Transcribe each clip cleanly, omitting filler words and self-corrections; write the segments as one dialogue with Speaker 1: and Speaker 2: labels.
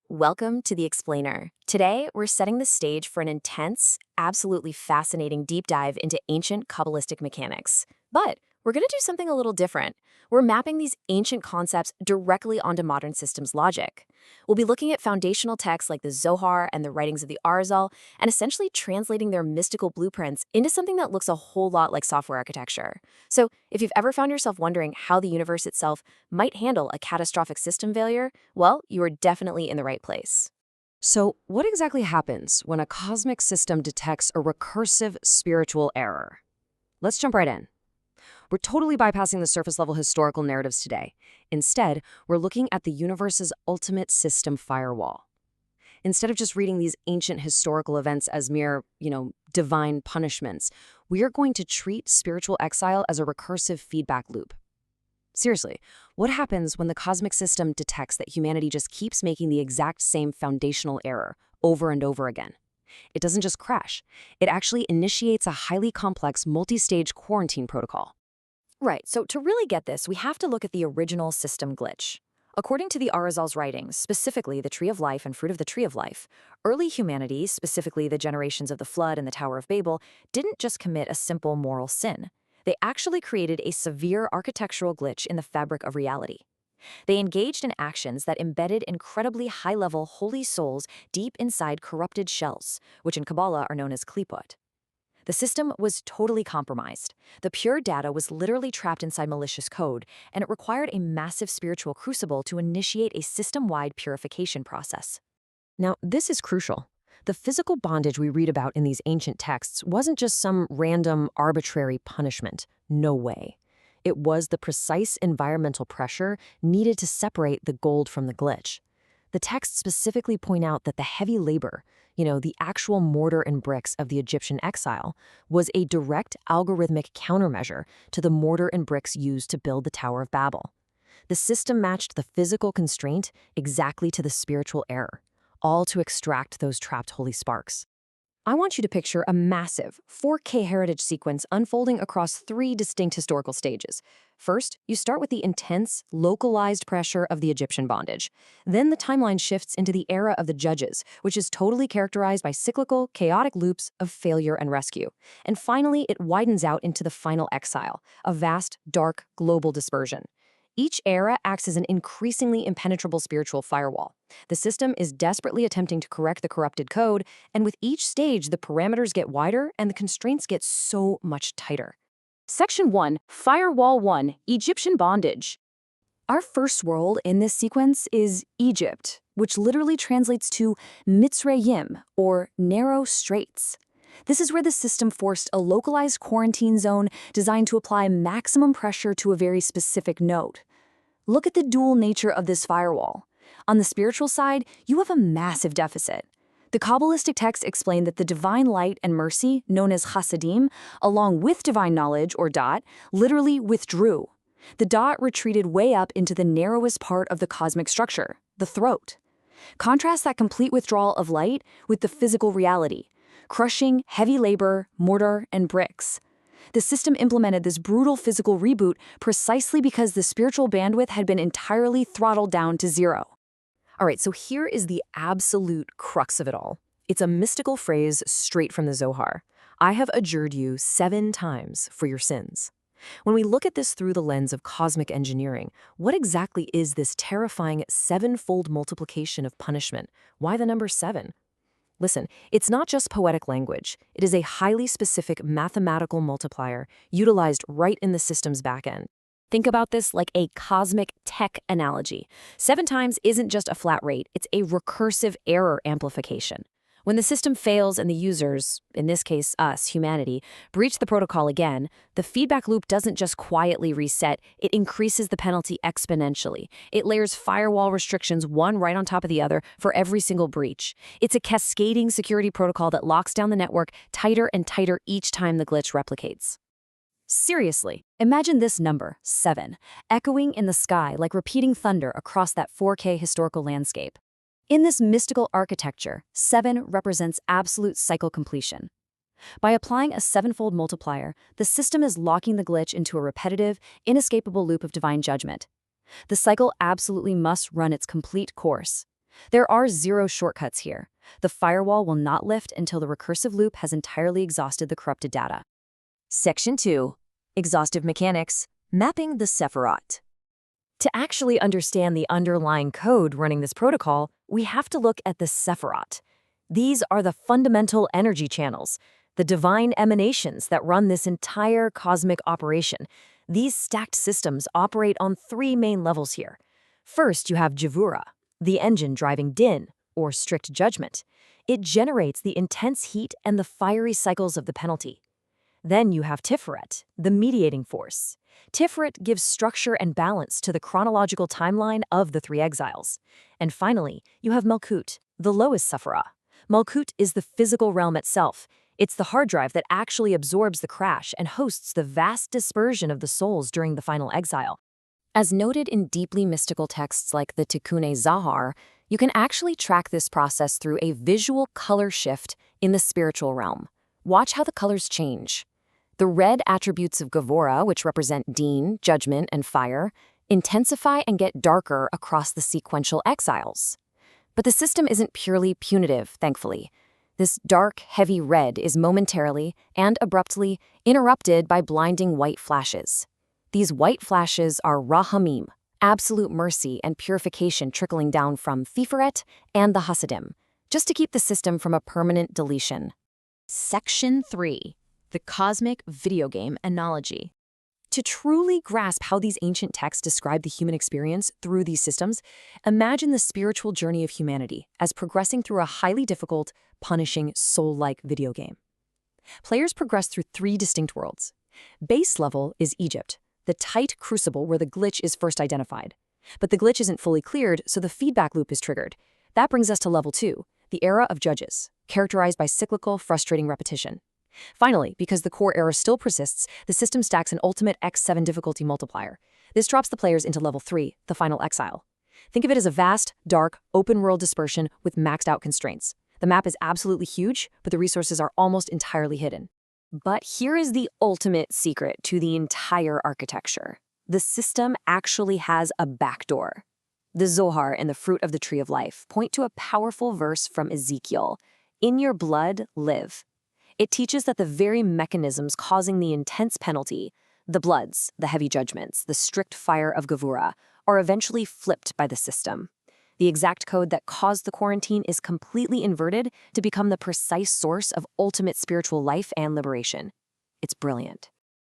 Speaker 1: Welcome to The Explainer. Today, we're setting the stage for an intense, absolutely fascinating deep dive into ancient Kabbalistic mechanics. But we're going to do something a little different. We're mapping these ancient concepts directly onto modern systems logic. We'll be looking at foundational texts like the Zohar and the writings of the Arizal, and essentially translating their mystical blueprints into something that looks a whole lot like software architecture. So, if you've ever found yourself wondering how the universe itself might handle a catastrophic system failure, well, you are definitely in the right place.
Speaker 2: So, what exactly happens when a cosmic system detects a recursive spiritual error? Let's jump right in. We're totally bypassing the surface-level historical narratives today. Instead, we're looking at the universe's ultimate system firewall. Instead of just reading these ancient historical events as mere, divine punishments, we are going to treat spiritual exile as a recursive feedback loop. Seriously, what happens when the cosmic system detects that humanity just keeps making the exact same foundational error over and over again? It doesn't just crash. It actually initiates a highly complex multi-stage quarantine protocol.
Speaker 1: Right, so to really get this, we have to look at the original system glitch. According to the Arizal's writings, specifically the Tree of Life and Fruit of the Tree of Life, early humanity, specifically the generations of the Flood and the Tower of Babel, didn't just commit a simple moral sin. They actually created a severe architectural glitch in the fabric of reality. They engaged in actions that embedded incredibly high-level holy souls deep inside corrupted shells, which in Kabbalah are known as klipot. The system was totally compromised. The pure data was literally trapped inside malicious code, and it required a massive spiritual crucible to initiate a system-wide purification process.
Speaker 2: Now, this is crucial. The physical bondage we read about in these ancient texts wasn't just some random, arbitrary punishment. No way. It was the precise environmental pressure needed to separate the gold from the glitch. The texts specifically point out that the heavy labor, the actual mortar and bricks of the Egyptian exile, was a direct algorithmic countermeasure to the mortar and bricks used to build the Tower of Babel. The system matched the physical constraint exactly to the spiritual error, all to extract those trapped holy sparks. I want you to picture a massive 4K heritage sequence unfolding across three distinct historical stages. First, you start with the intense, localized pressure of the Egyptian bondage. Then the timeline shifts into the era of the judges, which is totally characterized by cyclical, chaotic loops of failure and rescue. And finally, it widens out into the final exile, a vast, dark, global dispersion. Each era acts as an increasingly impenetrable spiritual firewall. The system is desperately attempting to correct the corrupted code, and with each stage, the parameters get wider and the constraints get so much tighter. Section 1, Firewall 1, Egyptian Bondage. Our first world in this sequence is Egypt, which literally translates to Mitzrayim, or narrow straits. This is where the system forced a localized quarantine zone designed to apply maximum pressure to a very specific node. Look at the dual nature of this firewall. On the spiritual side, you have a massive deficit. The Kabbalistic texts explain that the divine light and mercy, known as chasadim, along with divine knowledge, or dot, literally withdrew. The dot retreated way up into the narrowest part of the cosmic structure, the throat. Contrast that complete withdrawal of light with the physical reality, crushing heavy labor, mortar, and bricks. The system implemented this brutal physical reboot precisely because the spiritual bandwidth had been entirely throttled down to zero. All right, so here is the absolute crux of it all. It's a mystical phrase straight from the Zohar. I have adjured you 7 times for your sins. When we look at this through the lens of cosmic engineering, what exactly is this terrifying 7-fold multiplication of punishment? Why the number 7? Listen, it's not just poetic language. It is a highly specific mathematical multiplier utilized right in the system's backend. Think about this like a cosmic tech analogy. 7 times isn't just a flat rate, it's a recursive error amplification. When the system fails and the users, in this case us, humanity, breach the protocol again, the feedback loop doesn't just quietly reset, it increases the penalty exponentially. It layers firewall restrictions one right on top of the other for every single breach. It's a cascading security protocol that locks down the network tighter and tighter each time the glitch replicates. Seriously, imagine this number, 7, echoing in the sky like repeating thunder across that 4K historical landscape. In this mystical architecture, 7 represents absolute cycle completion. By applying a 7-fold multiplier, the system is locking the glitch into a repetitive, inescapable loop of divine judgment. The cycle absolutely must run its complete course.
Speaker 1: There are zero shortcuts here. The firewall will not lift until the recursive loop has entirely exhausted the corrupted data. Section 2. Exhaustive Mechanics, Mapping the Sephirot. To actually understand the underlying code running this protocol, we have to look at the Sephirot. These are the fundamental energy channels, the divine emanations that run this entire cosmic operation. These stacked systems operate on three main levels here. First, you have Javura, the engine driving din, or strict judgment. It generates the intense heat and the fiery cycles of the penalty. Then you have Tiferet, the mediating force. Tiferet gives structure and balance to the chronological timeline of the three exiles. And finally, you have Malkut, the lowest Sephirah. Malkut is the physical realm itself. It's the hard drive that actually absorbs the crash and hosts the vast dispersion of the souls during the final exile. As noted in deeply mystical texts like the Tikkun Zohar, you can actually track this process through a visual color shift in the spiritual realm. Watch how the colors change. The red attributes of Gevurah, which represent Din, judgment, and fire, intensify and get darker across the sequential exiles. But the system isn't purely punitive, thankfully. This dark, heavy red is momentarily and abruptly interrupted by blinding white flashes. These white flashes are Rahamim, absolute mercy and purification trickling down from Tiferet and the Hasidim, just to keep the system from a permanent deletion. Section 3. The Cosmic Video Game Analogy. To truly grasp how these ancient texts describe the human experience through these systems, imagine the spiritual journey of humanity as progressing through a highly difficult, punishing, soul-like video game. Players progress through three distinct worlds. Base level is Egypt, the tight crucible where the glitch is first identified. But the glitch isn't fully cleared, so the feedback loop is triggered. That brings us to level 2, the era of judges, characterized by cyclical, frustrating repetition. Finally, because the core error still persists, the system stacks an ultimate X7 difficulty multiplier. This drops the players into level 3, the final exile. Think of it as a vast, dark, open-world dispersion with maxed-out constraints. The map is absolutely huge, but the resources are almost entirely hidden. But here is the ultimate secret to the entire architecture. The system actually has a backdoor. The Zohar and the fruit of the tree of life point to a powerful verse from Ezekiel. In your blood, live. It teaches that the very mechanisms causing the intense penalty, the bloods, the heavy judgments, the strict fire of Gevurah, are eventually flipped by the system. The exact code that caused the quarantine is completely inverted to become the precise source of ultimate spiritual life and liberation. It's brilliant.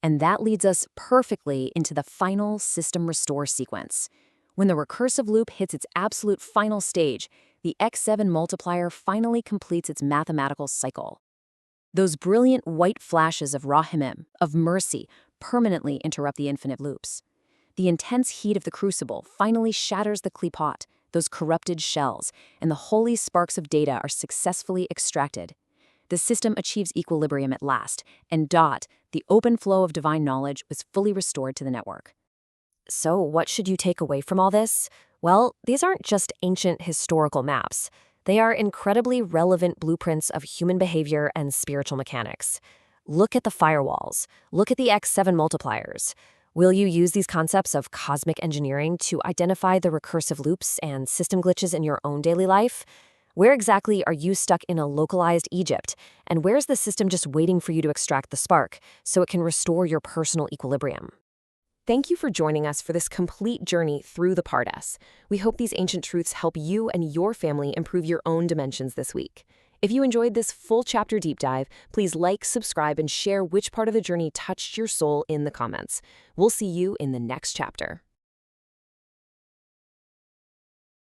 Speaker 1: And that leads us perfectly into the final system restore sequence. When the recursive loop hits its absolute final stage, the X7 multiplier finally completes its mathematical cycle. Those brilliant white flashes of Rahimim, of mercy, permanently interrupt the infinite loops. The intense heat of the crucible finally shatters the klipot, those corrupted shells, and the holy sparks of data are successfully extracted. The system achieves equilibrium at last, and Dot, the open flow of divine knowledge, was fully restored to the network. So what should you take away from all this? Well, these aren't just ancient historical maps. They are incredibly relevant blueprints of human behavior and spiritual mechanics. Look at the firewalls. Look at the X7 multipliers. Will you use these concepts of cosmic engineering to identify the recursive loops and system glitches in your own daily life? Where exactly are you stuck in a localized Egypt? And where's the system just waiting for you to extract the spark so it can restore your personal equilibrium? Thank you for joining us for this complete journey through the Pardes. We hope these ancient truths help you and your family improve your own dimensions this week. If you enjoyed this full chapter deep dive, please like, subscribe, and share which part of the journey touched your soul in the comments. We'll see you in the next chapter.